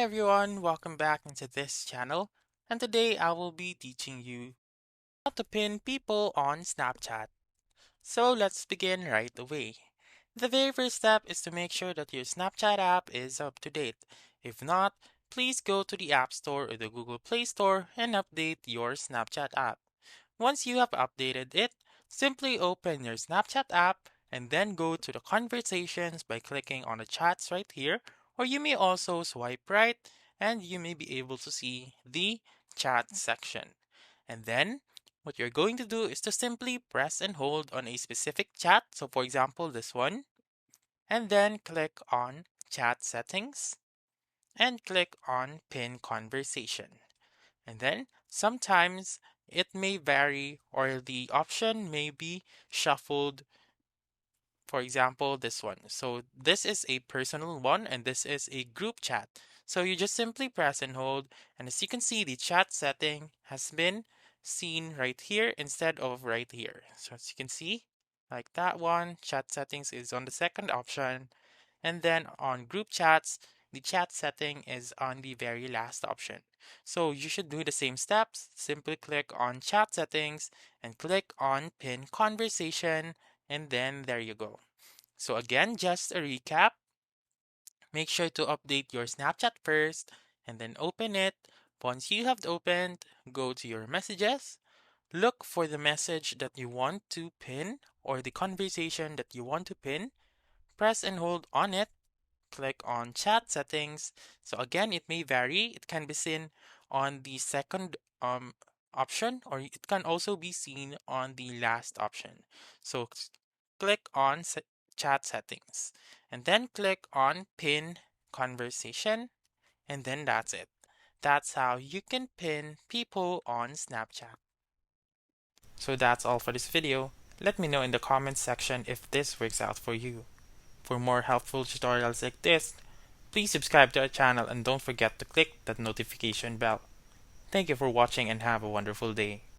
Hi everyone, welcome back into this channel, and today I will be teaching you how to pin people on Snapchat. So let's begin right away. The very first step is to make sure that your Snapchat app is up to date. If not, please go to the App Store or the Google Play Store and update your Snapchat app. Once you have updated it, simply open your Snapchat app and then go to the conversations by clicking on the chats right here, or you may also swipe right and you may be able to see the chat section. And then what you're going to do is to simply press and hold on a specific chat. So for example, this one, and then click on chat settings and click on pin conversation. And then sometimes it may vary or the option may be shuffled. For example, this one. So this is a personal one and this is a group chat. So you just simply press and hold, and as you can see, the chat setting has been seen right here instead of right here. So as you can see, like that one, chat settings is on the second option, and then on group chats, the chat setting is on the very last option. So you should do the same steps. Simply click on chat settings and click on pin conversation, and then there you go. So again, just a recap. Make sure to update your Snapchat first and then open it. Once you have opened, go to your messages. Look for the message that you want to pin or the conversation that you want to pin. Press and hold on it, click on chat settings. So again, it may vary. It can be seen on the second option, or it can also be seen on the last option. So click on chat settings and then click on pin conversation, and then that's it. That's how you can pin people on Snapchat. So that's all for this video. Let me know in the comments section if this works out for you. For more helpful tutorials like this, please subscribe to our channel and don't forget to click that notification bell. Thank you for watching and have a wonderful day.